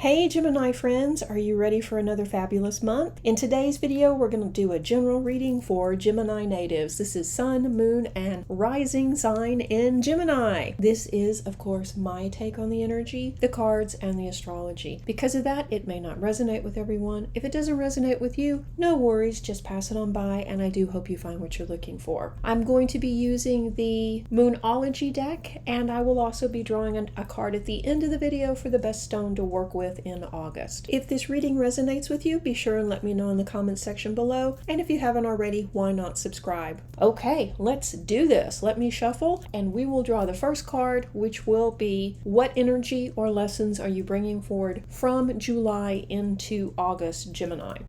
Hey Gemini friends, are you ready for another fabulous month? In today's video, we're going to do a general reading for Gemini natives. This is Sun, Moon, and Rising sign in Gemini. This is, of course, my take on the energy, the cards, and the astrology. Because of that, it may not resonate with everyone. If it doesn't resonate with you, no worries, just pass it on by, and I do hope you find what you're looking for. I'm going to be using the Moonology deck, and I will also be drawing a card at the end of the video for the best stone to work with in August. If this reading resonates with you, be sure and let me know in the comments section below. And if you haven't already, why not subscribe? Okay, let's do this. Let me shuffle and we will draw the first card, which will be what energy or lessons are you bringing forward from July into August, Gemini?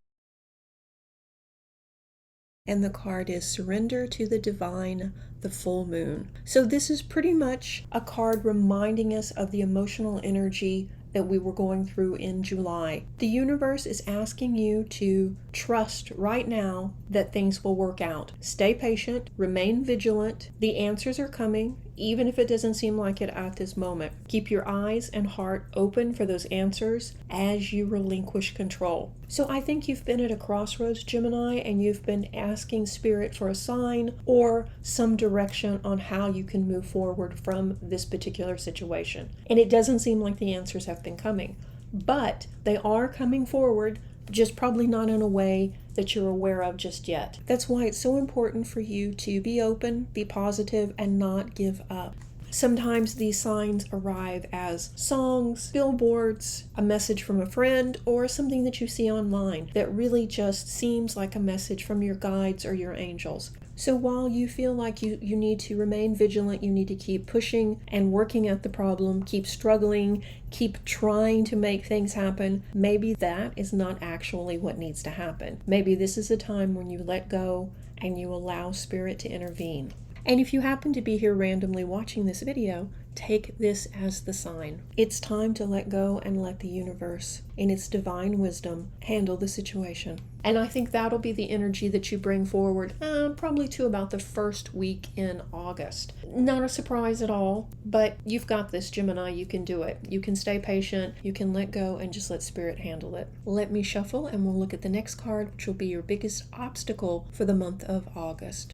And the card is Surrender to the Divine, the Full Moon. So this is pretty much a card reminding us of the emotional energy that we were going through in July. The universe is asking you to trust right now that things will work out. Stay patient, remain vigilant. The answers are coming, even if it doesn't seem like it at this moment. Keep your eyes and heart open for those answers as you relinquish control. So I think you've been at a crossroads, Gemini, and you've been asking Spirit for a sign or some direction on how you can move forward from this particular situation. And it doesn't seem like the answers have been coming, but they are coming forward, just probably not in a way that you're aware of just yet. That's why it's so important for you to be open, be positive, and not give up. Sometimes these signs arrive as songs, billboards, a message from a friend, or something that you see online that really just seems like a message from your guides or your angels. So while you feel like you need to remain vigilant, you need to keep pushing and working at the problem, keep struggling, keep trying to make things happen, maybe that is not actually what needs to happen. Maybe this is a time when you let go and you allow Spirit to intervene. And if you happen to be here randomly watching this video, take this as the sign. It's time to let go and let the universe, in its divine wisdom, handle the situation. And I think that'll be the energy that you bring forward, probably to about the first week in August. Not a surprise at all, but you've got this, Gemini. You can do it. You can stay patient, you can let go, and just let Spirit handle it. Let me shuffle, and we'll look at the next card, which will be your biggest obstacle for the month of August.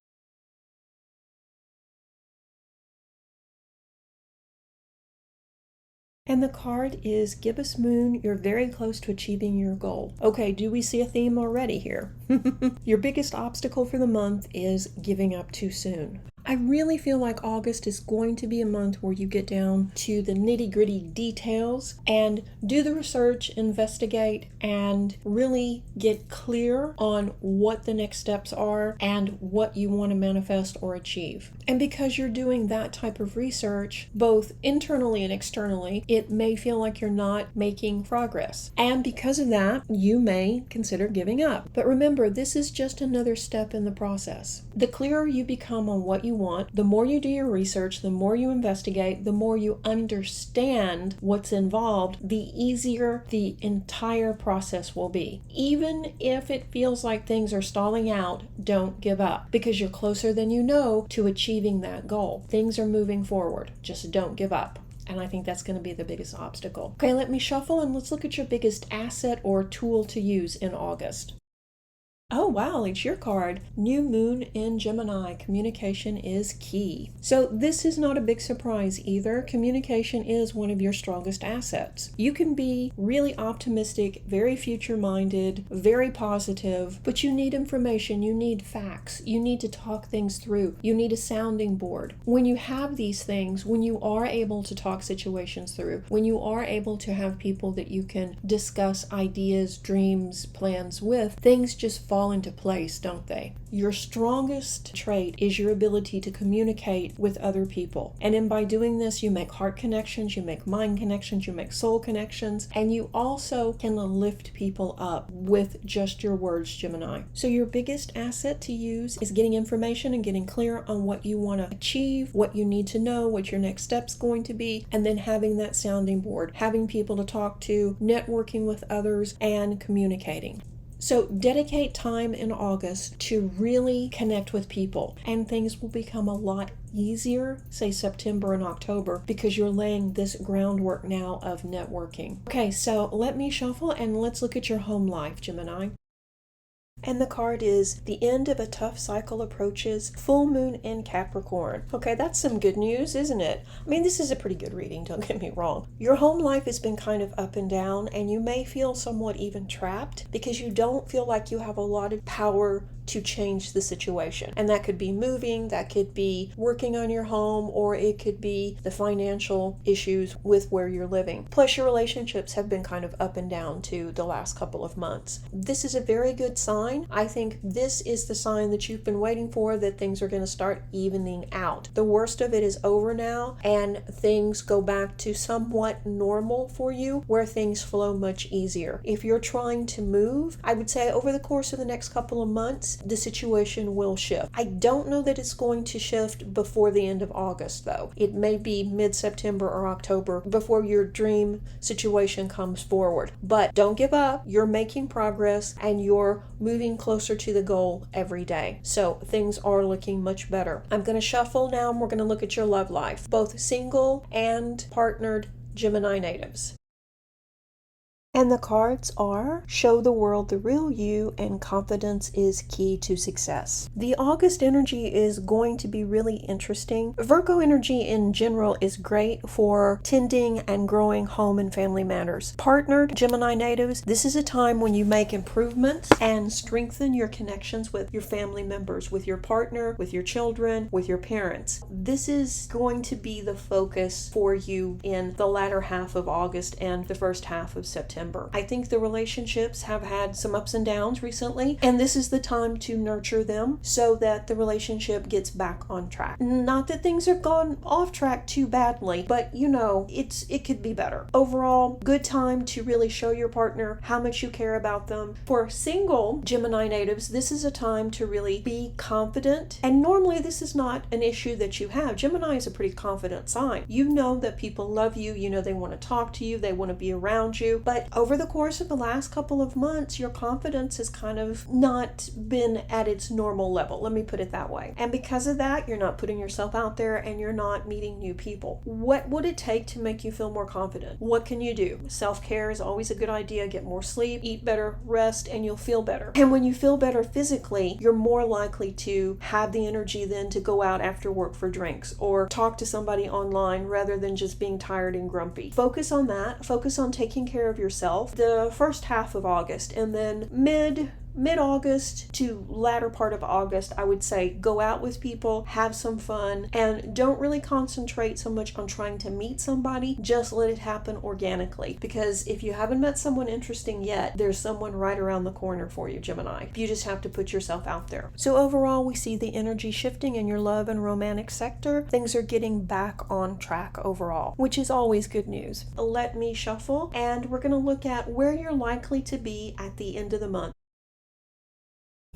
And the card is Gibbous Moon, you're very close to achieving your goal. Okay, do we see a theme already here? Your biggest obstacle for the month is giving up too soon. I really feel like August is going to be a month where you get down to the nitty-gritty details and do the research, investigate, and really get clear on what the next steps are and what you want to manifest or achieve. And because you're doing that type of research, both internally and externally, it may feel like you're not making progress. And because of that, you may consider giving up. But remember, this is just another step in the process. The clearer you become on what you want, the more you do your research, the more you investigate, the more you understand what's involved, the easier the entire process will be. Even if it feels like things are stalling out, don't give up, because you're closer than you know to achieving that goal. Things are moving forward. Just don't give up. And I think that's going to be the biggest obstacle. Okay, let me shuffle and let's look at your biggest asset or tool to use in August. Oh wow, it's your card. New Moon in Gemini. Communication is key. So this is not a big surprise either. Communication is one of your strongest assets. You can be really optimistic, very future-minded, very positive, but you need information, you need facts, you need to talk things through, you need a sounding board. When you have these things, when you are able to talk situations through, when you are able to have people that you can discuss ideas, dreams, plans with, things just fall into place, don't they? Your strongest trait is your ability to communicate with other people. And by doing this, you make heart connections, you make mind connections, you make soul connections, and you also can lift people up with just your words, Gemini. So your biggest asset to use is getting information and getting clear on what you want to achieve, what you need to know, what your next step's going to be, and then having that sounding board, having people to talk to, networking with others, and communicating. So dedicate time in August to really connect with people, and things will become a lot easier, say September and October, because you're laying this groundwork now of networking. Okay, so let me shuffle and let's look at your home life, Gemini. And the card is the end of a tough cycle approaches, full moon in Capricorn. Okay, that's some good news, isn't it? I mean, this is a pretty good reading, don't get me wrong. Your home life has been kind of up and down, and you may feel somewhat even trapped because you don't feel like you have a lot of power to change the situation. And that could be moving, that could be working on your home, or it could be the financial issues with where you're living. Plus, your relationships have been kind of up and down too the last couple of months. This is a very good sign. I think this is the sign that you've been waiting for, that things are going to start evening out. The worst of it is over now, and things go back to somewhat normal for you, where things flow much easier. If you're trying to move, I would say over the course of the next couple of months, the situation will shift. I don't know that it's going to shift before the end of August, though. It may be mid-September or October before your dream situation comes forward. But don't give up. You're making progress, and you're moving closer to the goal every day. So things are looking much better. I'm going to shuffle now, and we're going to look at your love life, both single and partnered Gemini natives. And the cards are show the world the real you, and confidence is key to success. The August energy is going to be really interesting. Virgo energy in general is great for tending and growing home and family matters. Partnered Gemini natives, this is a time when you make improvements and strengthen your connections with your family members, with your partner, with your children, with your parents. This is going to be the focus for you in the latter half of August and the first half of September. I think the relationships have had some ups and downs recently, and this is the time to nurture them so that the relationship gets back on track. Not that things have gone off track too badly, but you know, it could be better. Overall, good time to really show your partner how much you care about them. For single Gemini natives, this is a time to really be confident, and normally this is not an issue that you have. Gemini is a pretty confident sign. You know that people love you, you know they want to talk to you, they want to be around you, but over the course of the last couple of months, your confidence has kind of not been at its normal level. Let me put it that way. And because of that, you're not putting yourself out there, and you're not meeting new people. What would it take to make you feel more confident? What can you do? Self-care is always a good idea. Get more sleep, eat better, rest, and you'll feel better. And when you feel better physically, you're more likely to have the energy then to go out after work for drinks or talk to somebody online rather than just being tired and grumpy. Focus on that. Focus on taking care of yourself the first half of August, and then mid-August to latter part of August, I would say go out with people, have some fun, and don't really concentrate so much on trying to meet somebody. Just let it happen organically, because if you haven't met someone interesting yet, there's someone right around the corner for you, Gemini. You just have to put yourself out there. So overall, we see the energy shifting in your love and romantic sector. Things are getting back on track overall, which is always good news. Let me shuffle, and we're going to look at where you're likely to be at the end of the month.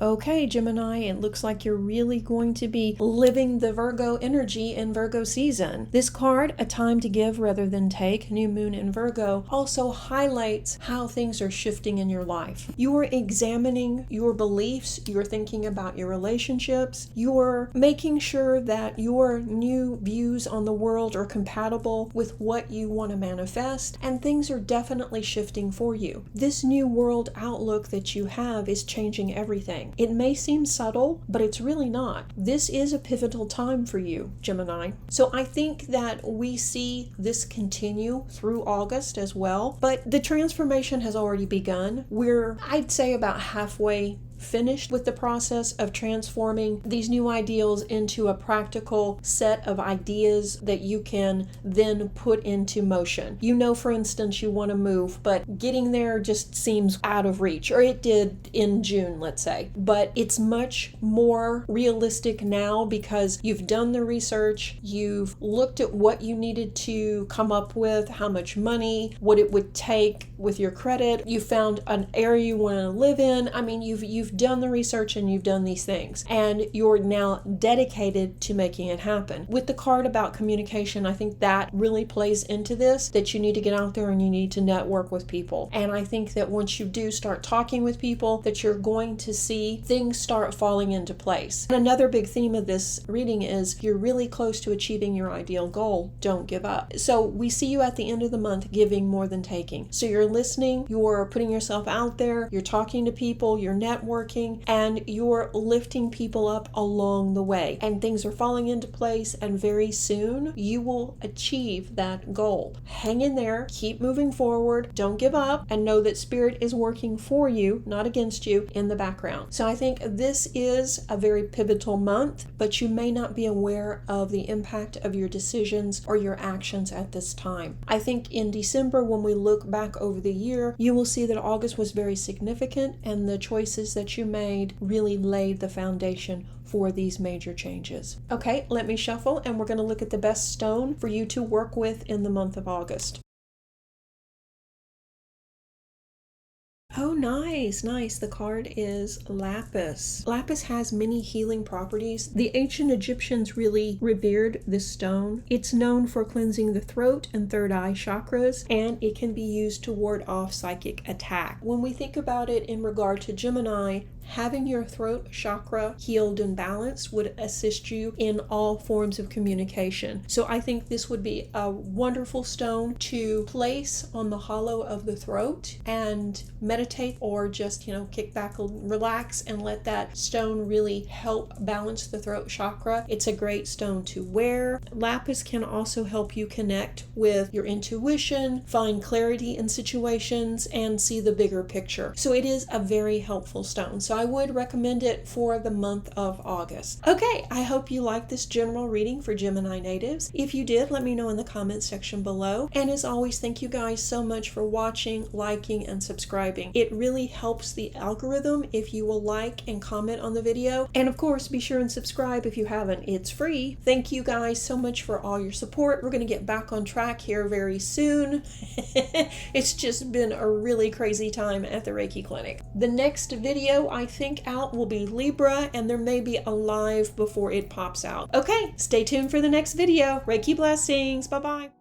Okay, Gemini, it looks like you're really going to be living the Virgo energy in Virgo season. This card, A Time to Give Rather Than Take, New Moon in Virgo, also highlights how things are shifting in your life. You are examining your beliefs, you're thinking about your relationships, you're making sure that your new views on the world are compatible with what you want to manifest, and things are definitely shifting for you. This new world outlook that you have is changing everything. It may seem subtle, but it's really not. This is a pivotal time for you, Gemini. So I think that we see this continue through August as well, but the transformation has already begun. We're, I'd say, about halfway finished with the process of transforming these new ideals into a practical set of ideas that you can then put into motion. You know, for instance, you want to move, but getting there just seems out of reach, or it did in June, let's say. But it's much more realistic now because you've done the research, you've looked at what you needed to come up with, how much money, what it would take with your credit, you found an area you want to live in. I mean, you've you've done the research and you've done these things, and you're now dedicated to making it happen. With the card about communication, I think that really plays into this, that you need to get out there and you need to network with people. And I think that once you do start talking with people, that you're going to see things start falling into place. And another big theme of this reading is you're really close to achieving your ideal goal. Don't give up. So we see you at the end of the month giving more than taking. So you're listening, you're putting yourself out there, you're talking to people, you're networking, and you're lifting people up along the way. And things are falling into place, and very soon you will achieve that goal. Hang in there, keep moving forward, don't give up, and know that Spirit is working for you, not against you, in the background. So I think this is a very pivotal month, but you may not be aware of the impact of your decisions or your actions at this time. I think in December, when we look back over the year, you will see that August was very significant, and the choices that you made really laid the foundation for these major changes. Okay, let me shuffle, and we're going to look at the best stone for you to work with in the month of August. Oh, nice. The card is lapis. Lapis has many healing properties. The ancient Egyptians really revered this stone. It's known for cleansing the throat and third eye chakras, and it can be used to ward off psychic attack. When we think about it in regard to Gemini, having your throat chakra healed and balanced would assist you in all forms of communication. So I think this would be a wonderful stone to place on the hollow of the throat and meditate, or just, kick back, relax, and let that stone really help balance the throat chakra. It's a great stone to wear. Lapis can also help you connect with your intuition, find clarity in situations, and see the bigger picture. So it is a very helpful stone. So I would recommend it for the month of August. Okay, I hope you liked this general reading for Gemini natives. If you did, let me know in the comments section below. And as always, thank you guys so much for watching, liking, and subscribing. It really helps the algorithm if you will like and comment on the video. And of course, be sure and subscribe if you haven't. It's free. Thank you guys so much for all your support. We're going to get back on track here very soon. It's just been a really crazy time at the Reiki Clinic. The next video I think out will be Libra, and there may be a live before it pops out. Okay, stay tuned for the next video. Reiki blessings. Bye-bye.